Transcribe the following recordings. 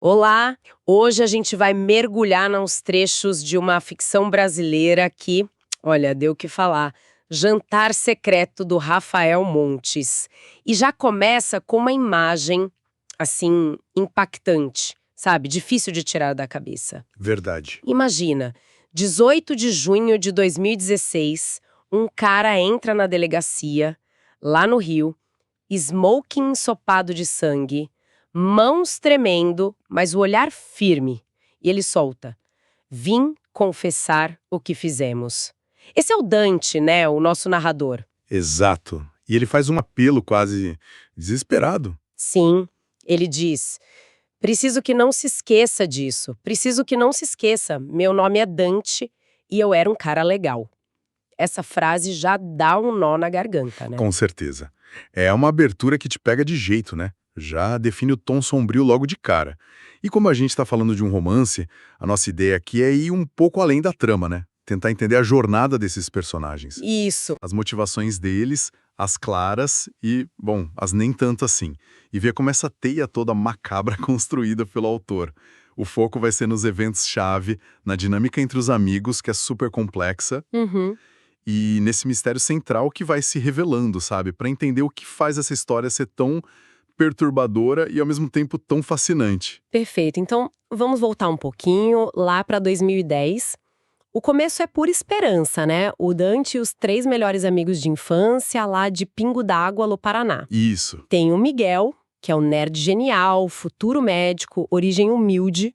Olá! Hoje a gente vai mergulhar nos trechos de uma ficção brasileira que, olha, deu o que falar. Jantar Secreto do Rafael Montes. E já começa com uma imagem, assim, impactante, sabe? Difícil de tirar da cabeça. Verdade. Imagina, 18 de junho de 2016, um cara entra na delegacia, lá no Rio, smoking ensopado de sangue, mãos tremendo, mas o olhar firme. E ele solta: "Vim confessar o que fizemos." Esse é o Dante, né, o nosso narrador. Exato. E ele faz um apelo quase desesperado. Sim, ele diz: "Preciso que não se esqueça disso. Preciso que não se esqueça. Meu nome é Dante e eu era um cara legal." Essa frase já dá um nó na garganta, né? Com certeza. É uma abertura que te pega de jeito, né? Já define o tom sombrio logo de cara. E como a gente está falando de um romance, a nossa ideia aqui é ir um pouco além da trama, né? Tentar entender a jornada desses personagens. Isso. As motivações deles, as claras e, bom, as nem tanto assim. E ver como essa teia toda macabra construída pelo autor. O foco vai ser nos eventos-chave, na dinâmica entre os amigos, que é super complexa, Uhum. e nesse mistério central que vai se revelando, sabe? Para entender o que faz essa história ser tão perturbadora e ao mesmo tempo tão fascinante. Perfeito. Então, vamos voltar um pouquinho lá para 2010. O começo é pura esperança, né? O Dante e os três melhores amigos de infância lá de Pingo d'Água, no Paraná. Isso. Tem o Miguel, que é um nerd genial, futuro médico, origem humilde.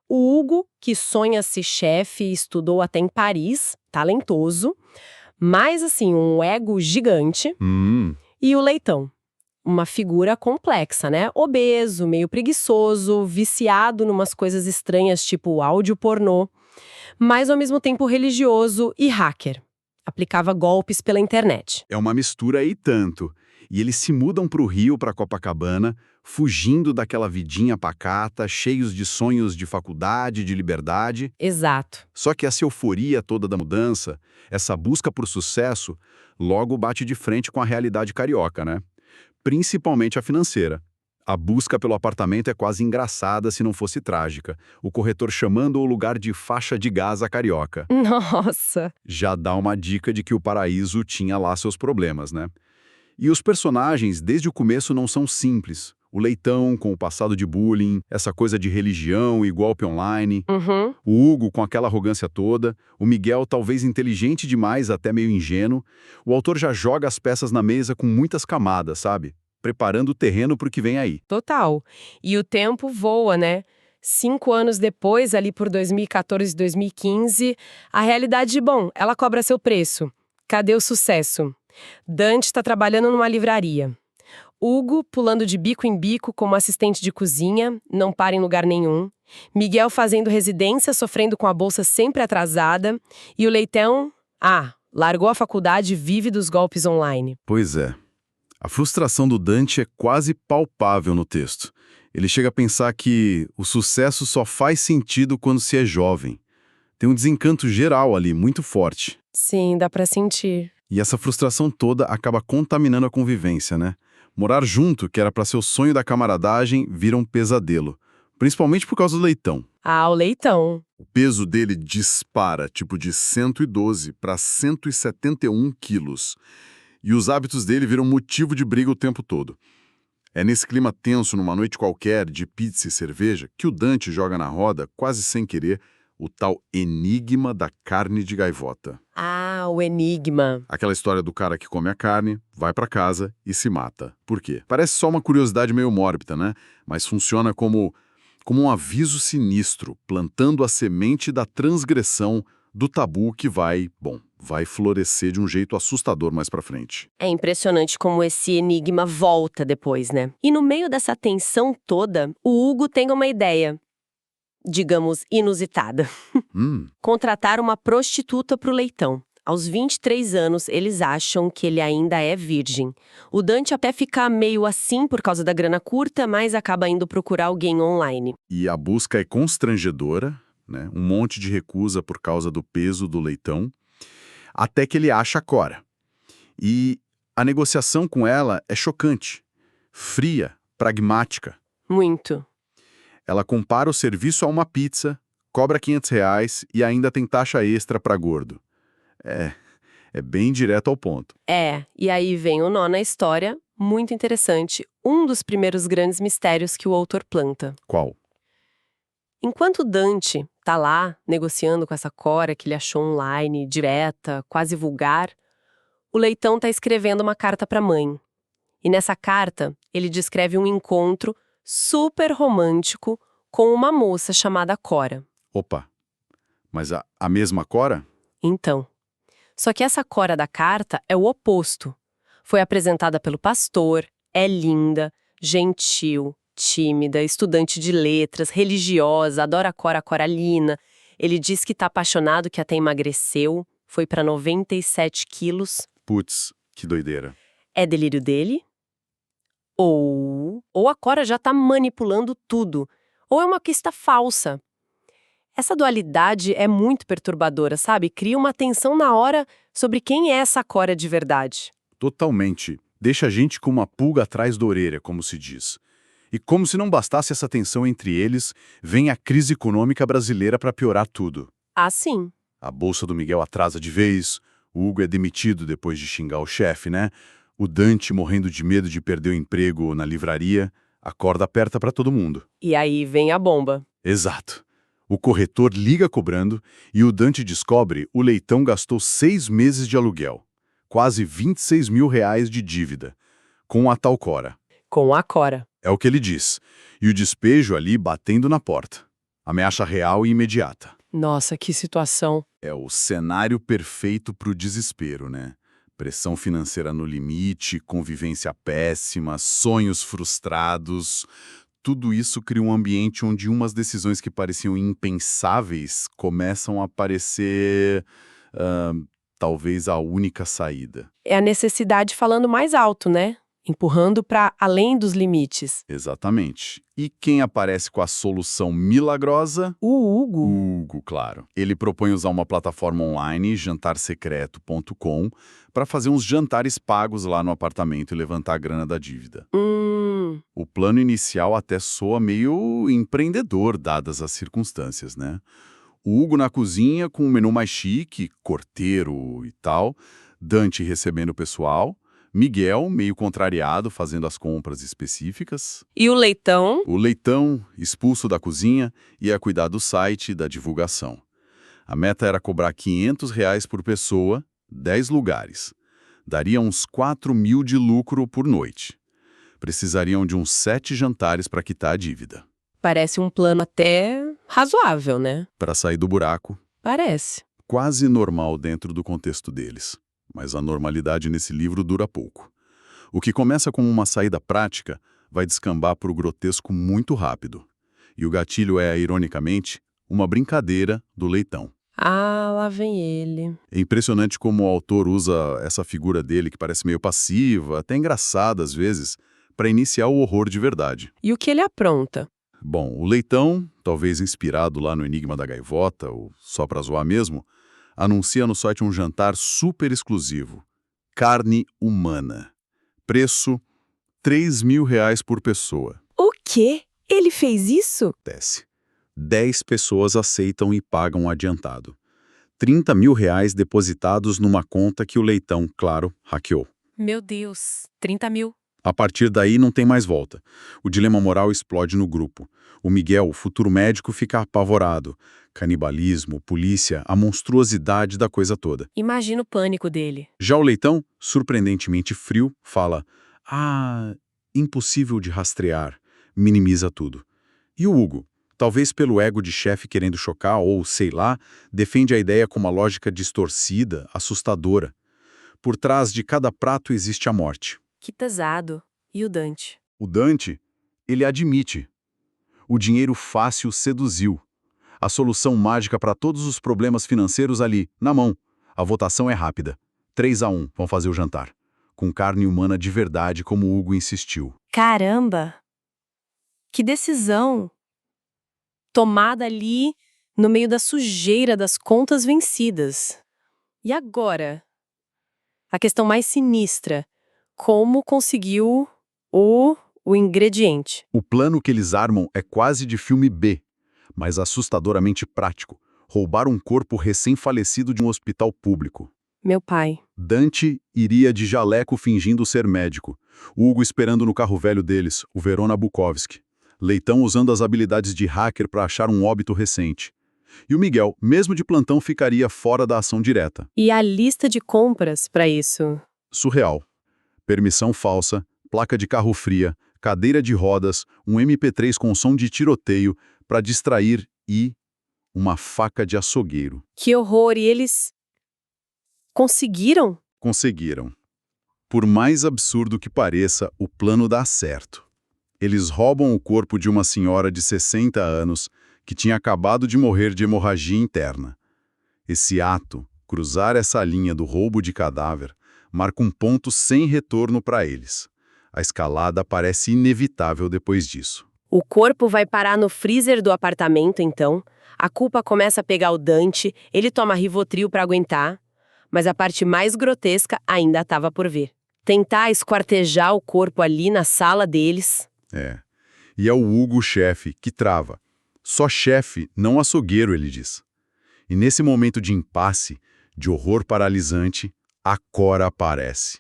O Hugo, que sonha ser chefe e estudou até em Paris, talentoso. Mas, assim, um ego gigante. Hum, E o Leitão, uma figura complexa, né? Obeso, meio preguiçoso, viciado numas coisas estranhas, tipo áudio pornô, mas ao mesmo tempo religioso e hacker. Aplicava golpes pela internet. é uma mistura e tanto. E eles se mudam para o Rio, para Copacabana, fugindo daquela vidinha pacata, cheios de sonhos de faculdade, de liberdade. Exato. Só que essa euforia toda da mudança, essa busca por sucesso, logo bate de frente com a realidade carioca, né? Principalmente a financeira. A busca pelo apartamento é quase engraçada se não fosse trágica. O corretor chamando o lugar de faixa de Gaza carioca. Nossa! Já dá uma dica de que o paraíso tinha lá seus problemas, né? E os personagens, desde o começo, não são simples. O Leitão, com o passado de bullying, essa coisa de religião e golpe online. Uhum. O Hugo, com aquela arrogância toda. O Miguel, talvez inteligente demais, até meio ingênuo. O autor já joga as peças na mesa com muitas camadas, sabe? Preparando o terreno para o que vem aí. Total. E o tempo voa, né? 5 anos depois, ali por 2014, 2015, a realidade, bom, ela cobra seu preço. Cadê o sucesso? Dante está trabalhando numa livraria. Hugo pulando de bico em bico como assistente de cozinha, não para em lugar nenhum. Miguel fazendo residência, sofrendo com a bolsa sempre atrasada. E o Leitão, largou a faculdade e vive dos golpes online. Pois é. A frustração do Dante é quase palpável no texto. Ele chega a pensar que o sucesso só faz sentido quando se é jovem. Tem um desencanto geral ali, muito forte. Sim, dá pra sentir. E essa frustração toda acaba contaminando a convivência, né? Morar junto, que era para ser o sonho da camaradagem, vira um pesadelo. Principalmente por causa do Leitão. O Leitão. O peso dele dispara, tipo de 112 para 171 quilos. E os hábitos dele viram motivo de briga o tempo todo. É nesse clima tenso, numa noite qualquer, de pizza e cerveja, que o Dante joga na roda, quase sem querer, o tal enigma da carne de gaivota. O enigma. Aquela história do cara que come a carne, vai pra casa e se mata. Por quê? Parece só uma curiosidade meio mórbida, né? Mas funciona como um aviso sinistro, plantando a semente da transgressão do tabu que vai florescer de um jeito assustador mais pra frente. É impressionante como esse enigma volta depois, né? E no meio dessa tensão toda, o Hugo tem uma ideia, digamos, inusitada. Contratar uma prostituta pro Leitão. Aos 23 anos, eles acham que ele ainda é virgem. O Dante até fica meio assim por causa da grana curta, mas acaba indo procurar alguém online. E a busca é constrangedora, né? Um monte de recusa por causa do peso do Leitão, até que ele acha a Cora. E a negociação com ela é chocante, fria, pragmática. Muito. Ela compara o serviço a uma pizza, cobra R$ 500 e ainda tem taxa extra para gordo. É bem direto ao ponto. E aí vem o nó na história, muito interessante, um dos primeiros grandes mistérios que o autor planta. Qual? Enquanto Dante tá lá, negociando com essa Cora que ele achou online, direta, quase vulgar, o Leitão tá escrevendo uma carta pra mãe. E nessa carta, ele descreve um encontro super romântico com uma moça chamada Cora. Opa, mas a mesma Cora? Então, só que essa Cora da carta é o oposto. Foi apresentada pelo pastor, é linda, gentil, tímida, estudante de letras, religiosa, adora a Cora Coralina. Ele diz que tá apaixonado, que até emagreceu, foi pra 97 quilos. Putz, que doideira. É delírio dele? Ou a Cora já tá manipulando tudo. Ou é uma pista falsa. Essa dualidade é muito perturbadora, sabe? Cria uma tensão na hora sobre quem é essa Cora de verdade. Totalmente. Deixa a gente com uma pulga atrás da orelha, como se diz. E como se não bastasse essa tensão entre eles, vem a crise econômica brasileira para piorar tudo. Ah, sim. A bolsa do Miguel atrasa de vez, o Hugo é demitido depois de xingar o chefe, né? O Dante morrendo de medo de perder o emprego na livraria, a corda aperta para todo mundo. E aí vem a bomba. Exato. O corretor liga cobrando e o Dante descobre o Leitão gastou 6 meses de aluguel. Quase R$ 26 mil de dívida, com a tal Cora. Com a Cora. É o que ele diz. E o despejo ali batendo na porta. Ameaça real e imediata. Nossa, que situação. É o cenário perfeito para o desespero, né? Pressão financeira no limite, convivência péssima, sonhos frustrados. Tudo isso cria um ambiente onde umas decisões que pareciam impensáveis começam a parecer, talvez, a única saída. É a necessidade falando mais alto, né? Empurrando para além dos limites. Exatamente. E quem aparece com a solução milagrosa? O Hugo. Hugo, claro. Ele propõe usar uma plataforma online, jantarsecreto.com, para fazer uns jantares pagos lá no apartamento e levantar a grana da dívida. O plano inicial até soa meio empreendedor, dadas as circunstâncias, né? O Hugo na cozinha com um menu mais chique, corteiro e tal, Dante recebendo o pessoal, Miguel, meio contrariado, fazendo as compras específicas. E o Leitão? O Leitão, expulso da cozinha, ia cuidar do site e da divulgação. A meta era cobrar R$ 500 por pessoa, 10 lugares. Daria uns 4 mil de lucro por noite. Precisariam de uns 7 jantares para quitar a dívida. Parece um plano até razoável, né? Para sair do buraco, Parece. quase normal dentro do contexto deles. Mas a normalidade nesse livro dura pouco. O que começa como uma saída prática vai descambar para o grotesco muito rápido. E o gatilho é, ironicamente, uma brincadeira do Leitão. Ah, lá vem ele. É impressionante como o autor usa essa figura dele, que parece meio passiva, até engraçada às vezes, para iniciar o horror de verdade. E o que ele apronta? Bom, o Leitão, talvez inspirado lá no Enigma da Gaivota, ou só para zoar mesmo, anuncia no site um jantar super exclusivo. Carne humana. Preço R$ 3 mil por pessoa. O quê? Ele fez isso? Desce. 10 pessoas aceitam e pagam adiantado. R$ 30 mil depositados numa conta que o Leitão, claro, hackeou. Meu Deus, 30 mil. A partir daí não tem mais volta. O dilema moral explode no grupo. O Miguel, o futuro médico, fica apavorado. Canibalismo, polícia, a monstruosidade da coisa toda. Imagina o pânico dele. Já o Leitão, surpreendentemente frio, fala: impossível de rastrear, minimiza tudo. E o Hugo, talvez pelo ego de chefe querendo chocar ou, sei lá, defende a ideia com uma lógica distorcida, assustadora. Por trás de cada prato existe a morte. Que pesado. E o Dante? O Dante, ele admite. O dinheiro fácil seduziu. A solução mágica para todos os problemas financeiros ali, na mão. A votação é rápida. 3-1, vão fazer o jantar. Com carne humana de verdade, como o Hugo insistiu. Caramba! Que decisão! Tomada ali, no meio da sujeira das contas vencidas. E agora? A questão mais sinistra. Como conseguiu o o ingrediente. O plano que eles armam é quase de filme B, mas assustadoramente prático. Roubar um corpo recém-falecido de um hospital público. Meu pai. Dante iria de jaleco fingindo ser médico. Hugo esperando no carro velho deles, o Verona Bukowski. Leitão usando as habilidades de hacker para achar um óbito recente. E o Miguel, mesmo de plantão, ficaria fora da ação direta. E a lista de compras para isso? Surreal. Permissão falsa, placa de carro fria, cadeira de rodas, um MP3 com som de tiroteio para distrair e uma faca de açougueiro. Que horror! E eles conseguiram? Conseguiram. Por mais absurdo que pareça, o plano dá certo. Eles roubam o corpo de uma senhora de 60 anos que tinha acabado de morrer de hemorragia interna. Esse ato, cruzar essa linha do roubo de cadáver, marca um ponto sem retorno para eles. A escalada parece inevitável depois disso. O corpo vai parar no freezer do apartamento, então. A culpa começa a pegar o Dante, ele toma Rivotril para aguentar. Mas a parte mais grotesca ainda estava por vir. Tentar esquartejar o corpo ali na sala deles. É. E é o Hugo, chefe, que trava. Só chefe, não açougueiro, ele diz. E nesse momento de impasse, de horror paralisante, a Cora aparece.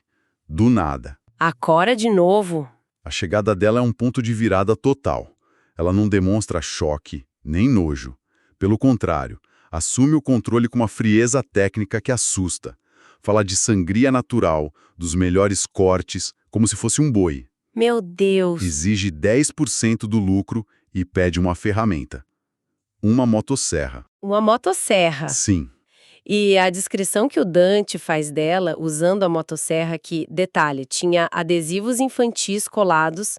Do nada. A Cora de novo. A chegada dela é um ponto de virada total. Ela não demonstra choque, nem nojo. Pelo contrário, assume o controle com uma frieza técnica que assusta. Fala de sangria natural, dos melhores cortes, como se fosse um boi. Meu Deus! Exige 10% do lucro e pede uma ferramenta. Uma motosserra. Uma motosserra. Sim. E a descrição que o Dante faz dela, usando a motosserra, que, detalhe, tinha adesivos infantis colados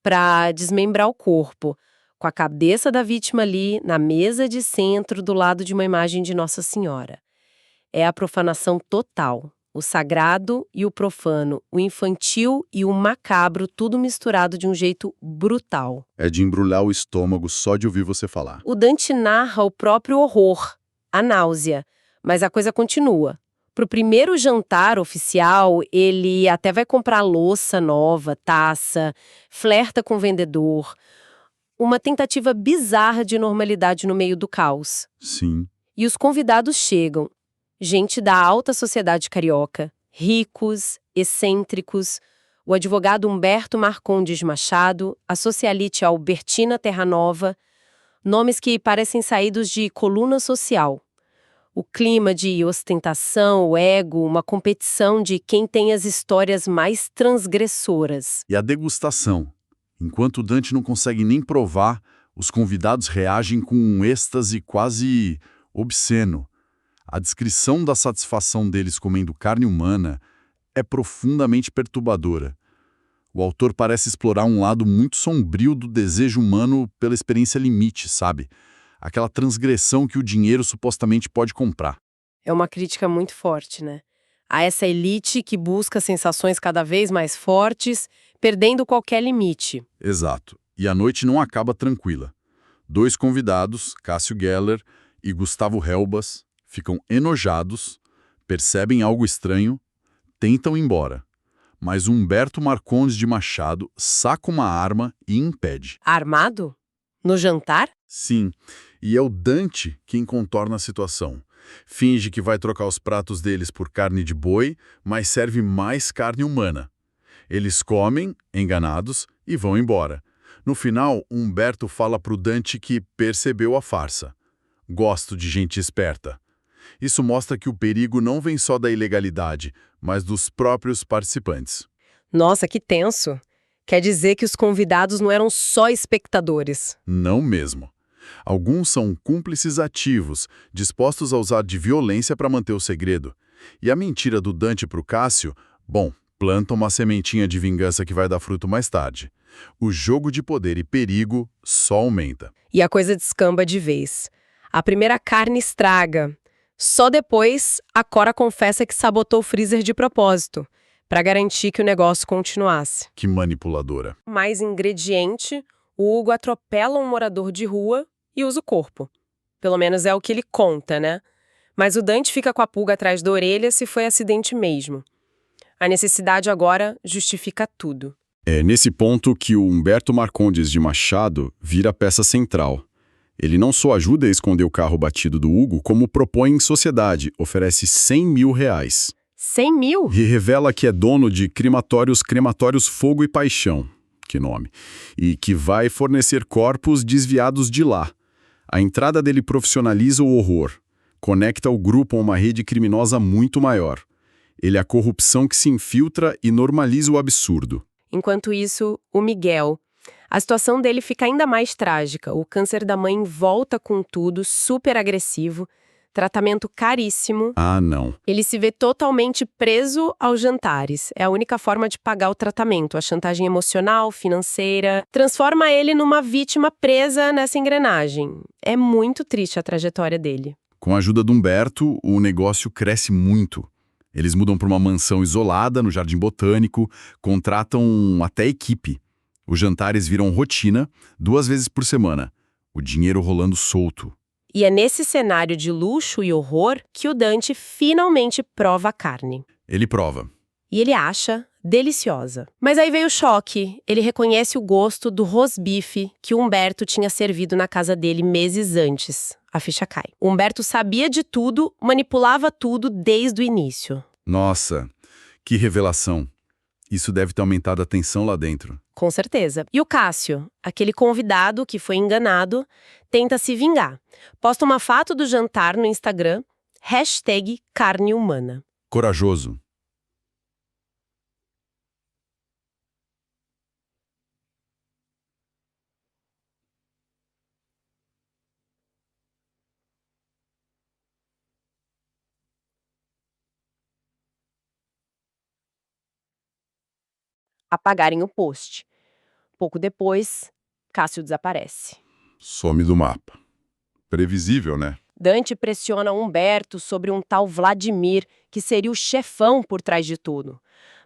para desmembrar o corpo, com a cabeça da vítima ali na mesa de centro do lado de uma imagem de Nossa Senhora. É a profanação total. O sagrado e o profano, o infantil e o macabro, tudo misturado de um jeito brutal. É de embrulhar o estômago só de ouvir você falar. O Dante narra o próprio horror, a náusea, mas a coisa continua. Pro primeiro jantar oficial, ele até vai comprar louça nova, taça, flerta com o vendedor. Uma tentativa bizarra de normalidade no meio do caos. Sim. E os convidados chegam. Gente da alta sociedade carioca, ricos, excêntricos, o advogado Humberto Marcondes Machado, a socialite Albertina Terranova, nomes que parecem saídos de coluna social. O clima de ostentação, o ego, uma competição de quem tem as histórias mais transgressoras. E a degustação. Enquanto Dante não consegue nem provar, os convidados reagem com um êxtase quase obsceno. A descrição da satisfação deles comendo carne humana é profundamente perturbadora. O autor parece explorar um lado muito sombrio do desejo humano pela experiência limite, sabe? Aquela transgressão que o dinheiro supostamente pode comprar. É uma crítica muito forte, né? A essa elite que busca sensações cada vez mais fortes, perdendo qualquer limite. Exato. E a noite não acaba tranquila. 2 convidados, Cássio Geller e Gustavo Helbas, ficam enojados, percebem algo estranho, tentam ir embora. Mas Humberto Marcondes de Machado saca uma arma e impede. Armado? No jantar? Sim, e é o Dante quem contorna a situação. Finge que vai trocar os pratos deles por carne de boi, mas serve mais carne humana. Eles comem, enganados, e vão embora. No final, Humberto fala pro Dante que percebeu a farsa. Gosto de gente esperta. Isso mostra que o perigo não vem só da ilegalidade, mas dos próprios participantes. Nossa, que tenso. Quer dizer que os convidados não eram só espectadores. Não mesmo. Alguns são cúmplices ativos, dispostos a usar de violência para manter o segredo. E a mentira do Dante para o Cássio, bom, planta uma sementinha de vingança que vai dar fruto mais tarde. O jogo de poder e perigo só aumenta. E a coisa descamba de vez. A primeira carne estraga. Só depois, a Cora confessa que sabotou o freezer de propósito, para garantir que o negócio continuasse. Que manipuladora. Mais ingrediente, o Hugo atropela um morador de rua e usa o corpo. Pelo menos é o que ele conta, né? Mas o Dante fica com a pulga atrás da orelha se foi acidente mesmo. A necessidade agora justifica tudo. É nesse ponto que o Humberto Marcondes de Machado vira a peça central. Ele não só ajuda a esconder o carro batido do Hugo, como propõe em sociedade, oferece R$100 mil. 100 mil? E revela que é dono de crematórios Fogo e Paixão, que nome, e que vai fornecer corpos desviados de lá. A entrada dele profissionaliza o horror, conecta o grupo a uma rede criminosa muito maior. Ele é a corrupção que se infiltra e normaliza o absurdo. Enquanto isso, o Miguel. A situação dele fica ainda mais trágica. O câncer da mãe volta com tudo, super agressivo, tratamento caríssimo. Ah, não. Ele se vê totalmente preso aos jantares. É a única forma de pagar o tratamento. A chantagem emocional, financeira, transforma ele numa vítima presa nessa engrenagem. É muito triste a trajetória dele. Com a ajuda do Humberto, o negócio cresce muito. Eles mudam para uma mansão isolada no Jardim Botânico, contratam até equipe. Os jantares viram rotina, 2 vezes por semana. O dinheiro rolando solto. E é nesse cenário de luxo e horror que o Dante finalmente prova a carne. Ele prova. E ele acha deliciosa. Mas aí veio o choque. Ele reconhece o gosto do rosbife que o Humberto tinha servido na casa dele meses antes. A ficha cai. O Humberto sabia de tudo, manipulava tudo desde o início. Nossa, que revelação. Isso deve ter aumentado a tensão lá dentro. Com certeza. E o Cássio, aquele convidado que foi enganado, tenta se vingar. Posta uma foto do jantar no Instagram, #carnehumana. Corajoso. Apagarem o post. Pouco depois, Cássio desaparece. Some do mapa. Previsível, né? Dante pressiona Humberto sobre um tal Vladimir, que seria o chefão por trás de tudo.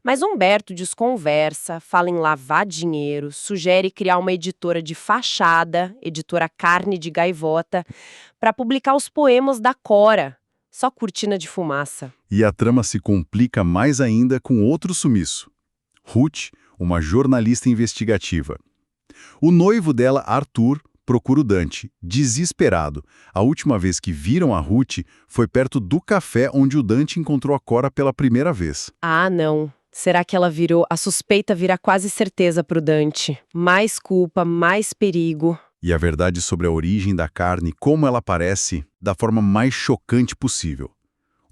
Mas Humberto desconversa, fala em lavar dinheiro, sugere criar uma editora de fachada, editora Carne de Gaivota, para publicar os poemas da Cora. Só cortina de fumaça. E a trama se complica mais ainda com outro sumiço. Ruth, uma jornalista investigativa. O noivo dela, Arthur, procura o Dante, desesperado. A última vez que viram a Ruth foi perto do café onde o Dante encontrou a Cora pela primeira vez. Ah, não. Será que ela virou? A suspeita vira quase certeza pro Dante. Mais culpa, mais perigo. E a verdade sobre a origem da carne, como ela aparece, da forma mais chocante possível.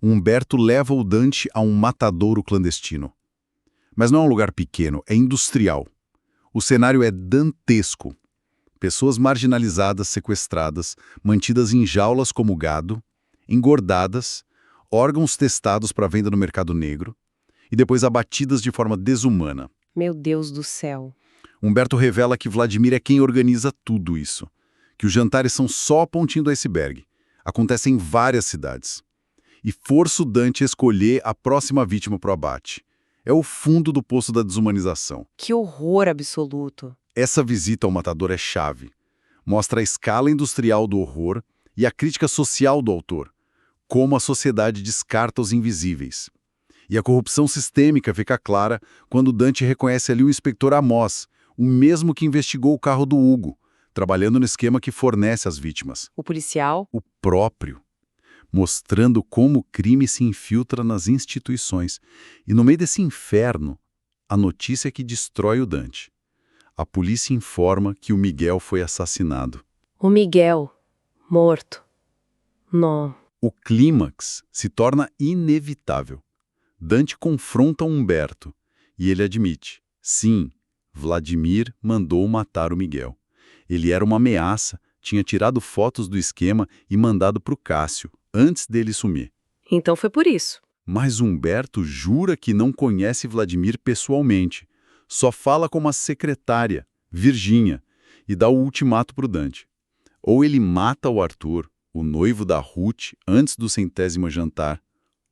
Humberto leva o Dante a um matadouro clandestino. Mas não é um lugar pequeno, é industrial. O cenário é dantesco. Pessoas marginalizadas, sequestradas, mantidas em jaulas como gado, engordadas, órgãos testados para venda no mercado negro e depois abatidas de forma desumana. Meu Deus do céu. Humberto revela que Vladimir é quem organiza tudo isso, que os jantares são só a pontinha do iceberg. Acontecem em várias cidades. E força o Dante a escolher a próxima vítima para o abate. É o fundo do poço da desumanização. Que horror absoluto. Essa visita ao matador é chave. Mostra a escala industrial do horror e a crítica social do autor, como a sociedade descarta os invisíveis. E a corrupção sistêmica fica clara quando Dante reconhece ali o inspetor Amós, o mesmo que investigou o carro do Hugo, trabalhando no esquema que fornece as vítimas. O policial? O próprio. Mostrando como o crime se infiltra nas instituições. E no meio desse inferno, a notícia que destrói o Dante. A polícia informa que o Miguel foi assassinado. O Miguel, morto. Não. O clímax se torna inevitável. Dante confronta Humberto e ele admite: sim, Vladimir mandou matar o Miguel. Ele era uma ameaça, tinha tirado fotos do esquema e mandado para o Cássio, antes dele sumir. Então foi por isso. Mas Humberto jura que não conhece Vladimir pessoalmente. Só fala com uma secretária, Virgínia, e dá o ultimato para o Dante. Ou ele mata o Arthur, o noivo da Ruth, antes do 100º jantar,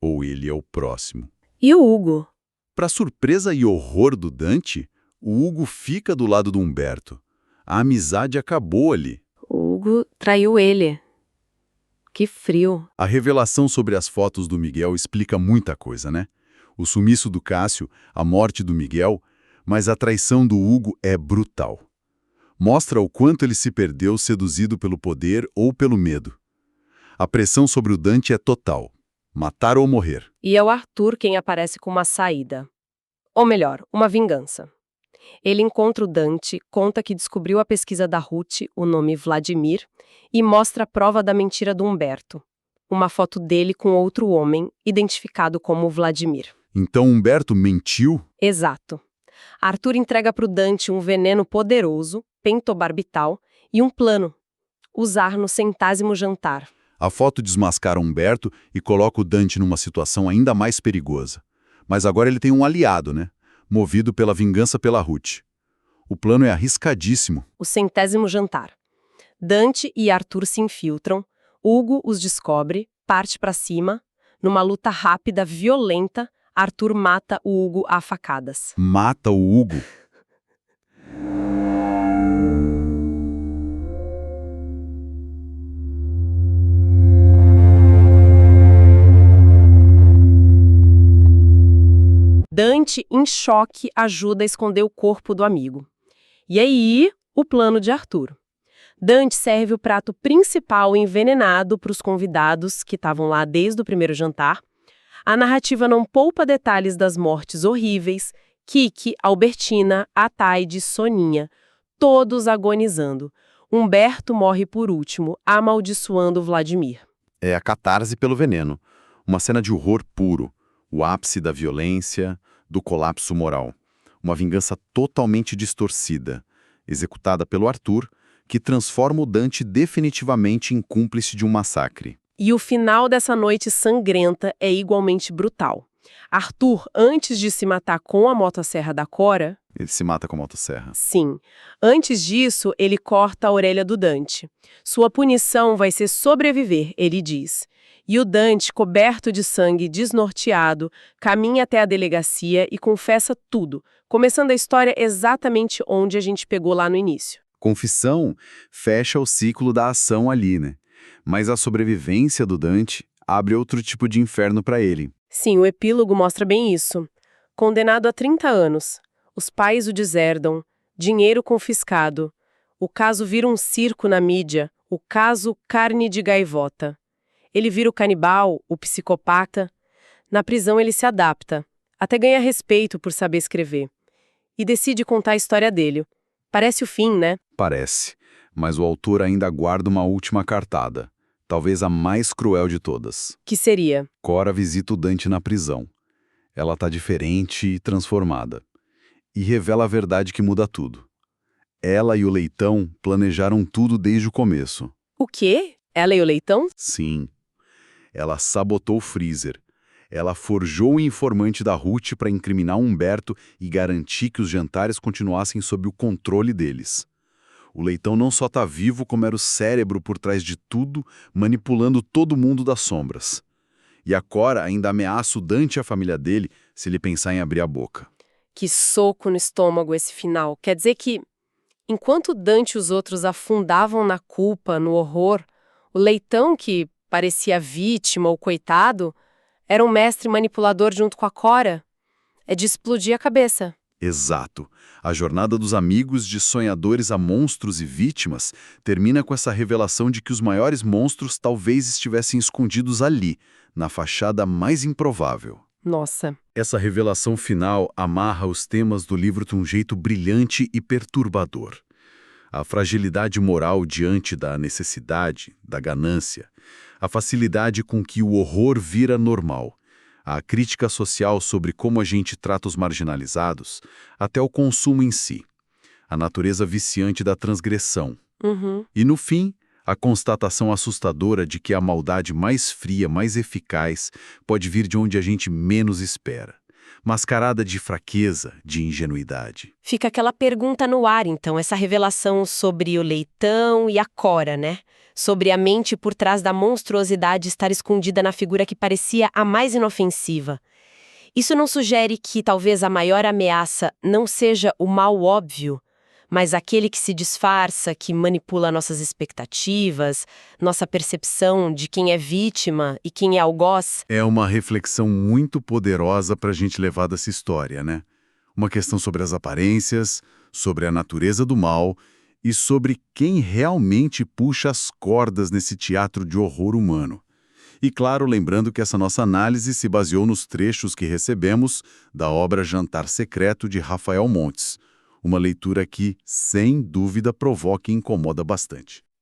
ou ele é o próximo. E o Hugo? Para surpresa e horror do Dante, o Hugo fica do lado do Humberto. A amizade acabou ali. O Hugo traiu ele. Que frio. A revelação sobre as fotos do Miguel explica muita coisa, né? O sumiço do Cássio, a morte do Miguel, Mas a traição do Hugo é brutal. Mostra o quanto ele se perdeu seduzido pelo poder ou pelo medo. A pressão sobre o Dante é total. Matar ou morrer. E é o Arthur quem aparece com uma saída. Ou melhor, uma vingança. Ele encontra o Dante, conta que descobriu a pesquisa da Ruth, o nome Vladimir, e mostra a prova da mentira do Humberto. Uma foto dele com outro homem, identificado como Vladimir. Então Humberto mentiu? Exato. Arthur entrega para o Dante um veneno poderoso, pentobarbital, e um plano: usar no 100º jantar. A foto desmascara Humberto e coloca o Dante numa situação ainda mais perigosa. Mas agora ele tem um aliado, né? Movido pela vingança pela Ruth. O plano é arriscadíssimo. O 100º jantar. Dante e Arthur se infiltram, Hugo os descobre, parte para cima. Numa luta rápida, violenta, Arthur mata o Hugo a facadas. Mata o Hugo? Dante, em choque, ajuda a esconder o corpo do amigo. E aí, o plano de Arthur. Dante serve o prato principal envenenado para os convidados que estavam lá desde o primeiro jantar. A narrativa não poupa detalhes das mortes horríveis. Kiki, Albertina, Ataide, Soninha, todos agonizando. Humberto morre por último, amaldiçoando Vladimir. É a catarse pelo veneno. Uma cena de horror puro. O ápice da violência, do colapso moral. Uma vingança totalmente distorcida, executada pelo Arthur, que transforma o Dante definitivamente em cúmplice de um massacre. E o final dessa noite sangrenta é igualmente brutal. Arthur, antes de se matar com a motosserra da Cora... Ele se mata com a motosserra. Sim. Antes disso, ele corta a orelha do Dante. Sua punição vai ser sobreviver, ele diz. E o Dante, coberto de sangue, desnorteado, caminha até a delegacia e confessa tudo, começando a história exatamente onde a gente pegou lá no início. Confissão fecha o ciclo da ação ali, né? Mas a sobrevivência do Dante abre outro tipo de inferno para ele. Sim, o epílogo mostra bem isso. Condenado a 30 anos, os pais o deserdam, dinheiro confiscado, o caso vira um circo na mídia, o caso carne de gaivota. Ele vira o canibal, o psicopata. Na prisão ele se adapta, até ganha respeito por saber escrever. E decide contar a história dele. Parece o fim, né? Parece, mas o autor ainda guarda uma última cartada, talvez a mais cruel de todas. Que seria? Cora visita o Dante na prisão. Ela tá diferente e transformada. E revela a verdade que muda tudo. Ela e o Leitão planejaram tudo desde o começo. O quê? Ela e o Leitão? Sim. Ela sabotou o freezer. Ela forjou o informante da Ruth para incriminar Humberto e garantir que os jantares continuassem sob o controle deles. O Leitão não só tá vivo, como era o cérebro por trás de tudo, manipulando todo mundo das sombras. E a Cora ainda ameaça o Dante e a família dele se ele pensar em abrir a boca. Que soco no estômago esse final. Quer dizer que, enquanto Dante e os outros afundavam na culpa, no horror, o Leitão, que parecia vítima ou coitado, era um mestre manipulador junto com a Cora. É de explodir a cabeça. Exato. A jornada dos amigos de sonhadores a monstros e vítimas termina com essa revelação de que os maiores monstros talvez estivessem escondidos ali, na fachada mais improvável. Nossa. Essa revelação final amarra os temas do livro de um jeito brilhante e perturbador. A fragilidade moral diante da necessidade, da ganância, a facilidade com que o horror vira normal, a crítica social sobre como a gente trata os marginalizados, até o consumo em si, a natureza viciante da transgressão. E, no fim, a constatação assustadora de que a maldade mais fria, mais eficaz, pode vir de onde a gente menos espera, mascarada de fraqueza, de ingenuidade. Fica aquela pergunta no ar, então, essa revelação sobre o Leitão e a Cora, né? Sobre a mente por trás da monstruosidade estar escondida na figura que parecia a mais inofensiva. Isso não sugere que talvez a maior ameaça não seja o mal óbvio, mas aquele que se disfarça, que manipula nossas expectativas, nossa percepção de quem é vítima e quem é algoz? É uma reflexão muito poderosa para a gente levar dessa história, né? Uma questão sobre as aparências, sobre a natureza do mal e sobre quem realmente puxa as cordas nesse teatro de horror humano. E claro, lembrando que essa nossa análise se baseou nos trechos que recebemos da obra Jantar Secreto de Rafael Montes, uma leitura que, sem dúvida, provoca e incomoda bastante.